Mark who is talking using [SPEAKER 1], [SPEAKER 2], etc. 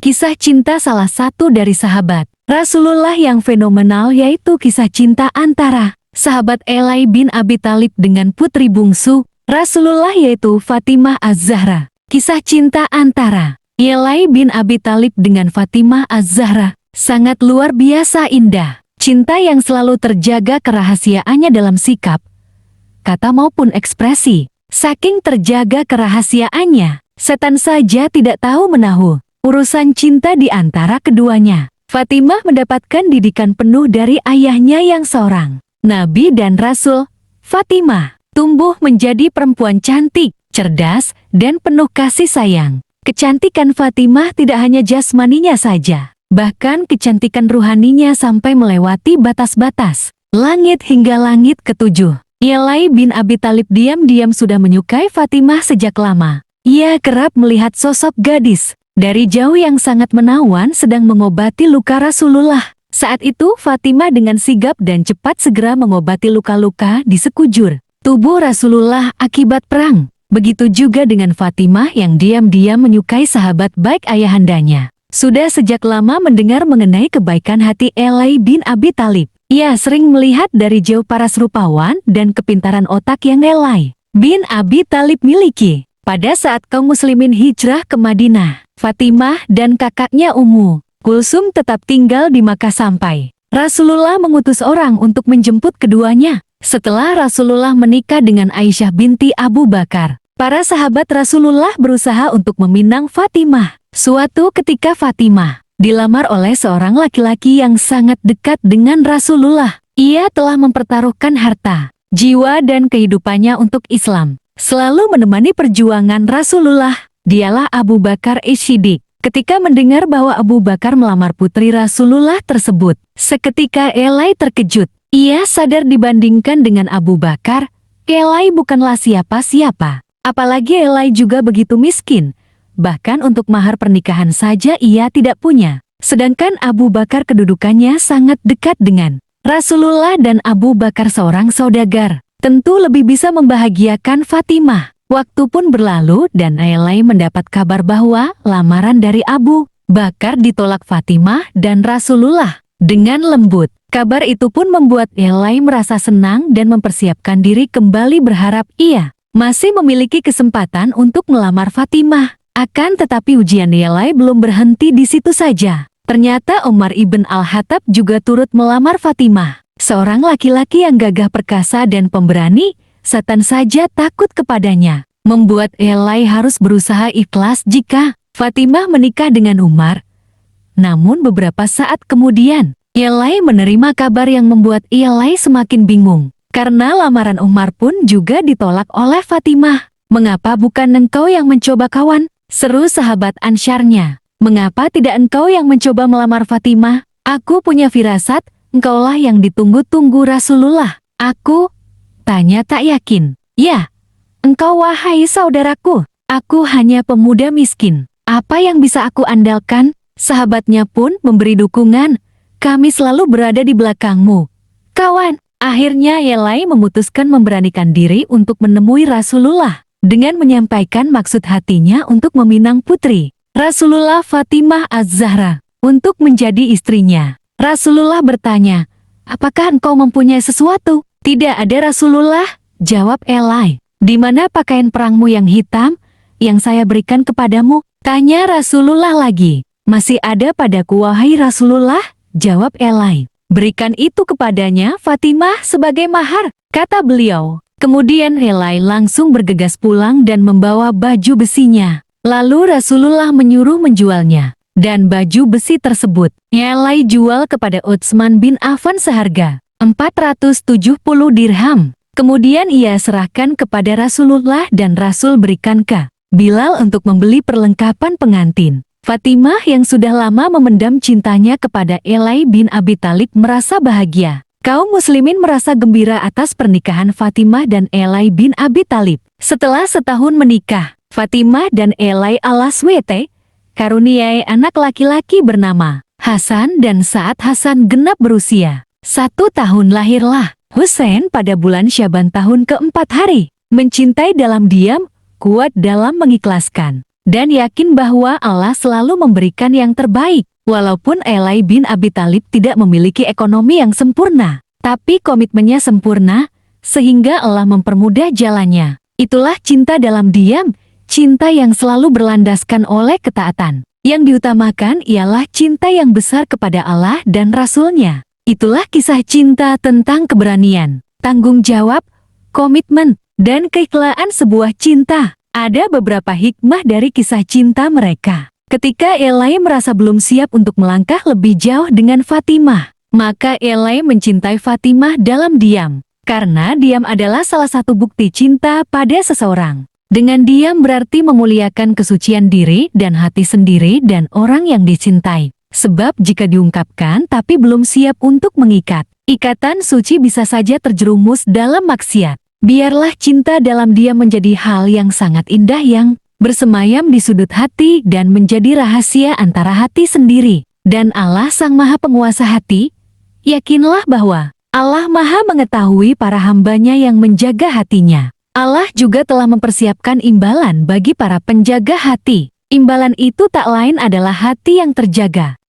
[SPEAKER 1] Kisah cinta salah satu dari sahabat Rasulullah yang fenomenal yaitu kisah cinta antara sahabat Eli bin Abi Thalib dengan putri bungsu Rasulullah yaitu Fatimah Az-Zahra. Kisah cinta antara Eli bin Abi Thalib dengan Fatimah Az-Zahra sangat luar biasa indah. Cinta yang selalu terjaga kerahasiaannya dalam sikap, kata maupun ekspresi. Saking terjaga kerahasiaannya, setan saja tidak tahu menahu urusan cinta di antara keduanya. Fatimah mendapatkan didikan penuh dari ayahnya yang seorang Nabi dan Rasul. Fatimah tumbuh menjadi perempuan cantik, cerdas, dan penuh kasih sayang. Kecantikan Fatimah tidak hanya jasmaninya saja, bahkan kecantikan ruhaninya sampai melewati batas-batas langit hingga langit ketujuh. Eli bin Abi Thalib diam-diam sudah menyukai Fatimah sejak lama. Ia kerap melihat sosok gadis dari jauh yang sangat menawan sedang mengobati luka Rasulullah. Saat itu Fatimah dengan sigap dan cepat segera mengobati luka-luka di sekujur tubuh Rasulullah akibat perang. Begitu juga dengan Fatimah yang diam-diam menyukai sahabat baik ayahandanya. Sudah sejak lama mendengar mengenai kebaikan hati Eli bin Abi Thalib. Ia sering melihat dari jauh paras rupawan dan kepintaran otak yang Eli bin Abi Thalib miliki. Pada saat kaum muslimin hijrah ke Madinah, Fatimah dan kakaknya Ummu Kulsum tetap tinggal di Makkah sampai Rasulullah mengutus orang untuk menjemput keduanya. Setelah Rasulullah menikah dengan Aisyah binti Abu Bakar, para sahabat Rasulullah berusaha untuk meminang Fatimah. Suatu ketika Fatimah dilamar oleh seorang laki-laki yang sangat dekat dengan Rasulullah. Ia telah mempertaruhkan harta, jiwa dan kehidupannya untuk Islam, selalu menemani perjuangan Rasulullah. Dialah Abu Bakar As-Siddiq. Ketika mendengar bahwa Abu Bakar melamar putri Rasulullah tersebut, seketika Eli terkejut. Ia sadar dibandingkan dengan Abu Bakar, Eli bukanlah siapa-siapa. Apalagi Eli juga begitu miskin. Bahkan untuk mahar pernikahan saja ia tidak punya. Sedangkan Abu Bakar kedudukannya sangat dekat dengan Rasulullah dan Abu Bakar seorang saudagar. Tentu lebih bisa membahagiakan Fatimah. Waktu pun berlalu dan Eli mendapat kabar bahwa lamaran dari Abu Bakar ditolak Fatimah dan Rasulullah dengan lembut. Kabar itu pun membuat Eli merasa senang dan mempersiapkan diri kembali berharap ia masih memiliki kesempatan untuk melamar Fatimah. Akan tetapi ujian Eli belum berhenti di situ saja. Ternyata Umar ibn Al-Khattab juga turut melamar Fatimah. Seorang laki-laki yang gagah perkasa dan pemberani. Setan saja takut kepadanya, membuat Eli harus berusaha ikhlas jika Fatimah menikah dengan Umar. Namun beberapa saat kemudian, Eli menerima kabar yang membuat Eli semakin bingung. Karena lamaran Umar pun juga ditolak oleh Fatimah. "Mengapa bukan engkau yang mencoba kawan?" seru sahabat Ansyarnya. "Mengapa tidak engkau yang mencoba melamar Fatimah? Aku punya firasat, engkaulah yang ditunggu-tunggu Rasulullah." "Aku?" tanya tak yakin. "Ya, engkau wahai saudaraku. Aku hanya pemuda miskin. Apa yang bisa aku andalkan?" Sahabatnya pun memberi dukungan. "Kami selalu berada di belakangmu, kawan." Akhirnya Eli memutuskan memberanikan diri untuk menemui Rasulullah dengan menyampaikan maksud hatinya untuk meminang putri Rasulullah Fatimah Az-Zahra untuk menjadi istrinya. Rasulullah bertanya, "Apakah engkau mempunyai sesuatu?" "Tidak ada Rasulullah," jawab Eli. "Di mana pakaian perangmu yang hitam yang saya berikan kepadamu?" Tanya Rasulullah lagi. "Masih ada padaku wahai Rasulullah," jawab Eli. "Berikan itu kepadanya Fatimah sebagai mahar," kata beliau. Kemudian Eli langsung bergegas pulang dan membawa baju besinya. Lalu Rasulullah menyuruh menjualnya. Dan baju besi tersebut Eli jual kepada Utsman bin Affan seharga 470 dirham. Kemudian ia serahkan kepada Rasulullah dan Rasul berikan ke Bilal untuk membeli perlengkapan pengantin. Fatimah yang sudah lama memendam cintanya kepada Eli bin Abi Thalib merasa bahagia. Kaum muslimin merasa gembira atas pernikahan Fatimah dan Eli bin Abi Thalib. Setelah setahun menikah, Fatimah dan Eli al-Aswete karuniai anak laki-laki bernama Hasan, dan saat Hasan genap berusia 1 tahun lahirlah Husain pada bulan Syaban tahun keempat hari. Mencintai dalam diam, kuat dalam mengikhlaskan. dan yakin bahwa Allah selalu memberikan yang terbaik. Walaupun Ali bin Abi Thalib tidak memiliki ekonomi yang sempurna, tapi komitmennya sempurna, sehingga Allah mempermudah jalannya. Itulah cinta dalam diam, cinta yang selalu berlandaskan oleh ketaatan. Yang diutamakan ialah cinta yang besar kepada Allah dan Rasul-Nya. Itulah kisah cinta tentang keberanian, tanggung jawab, komitmen, dan keikhlasan sebuah cinta. Ada beberapa hikmah dari kisah cinta mereka. Ketika Ali merasa belum siap untuk melangkah lebih jauh dengan Fatimah, maka Ali mencintai Fatimah dalam diam. Karena diam adalah salah satu bukti cinta pada seseorang. Dengan diam berarti memuliakan kesucian diri dan hati sendiri dan orang yang dicintai. Sebab jika diungkapkan tapi belum siap untuk mengikat, ikatan suci bisa saja terjerumus dalam maksiat. Biarlah cinta dalam diam menjadi hal yang sangat indah yang bersemayam di sudut hati dan menjadi rahasia antara hati sendiri dan Allah Sang Maha Penguasa hati. Yakinlah bahwa Allah Maha mengetahui para hambanya yang menjaga hatinya. Allah juga telah mempersiapkan imbalan bagi para penjaga hati. Imbalan itu tak lain adalah hati yang terjaga.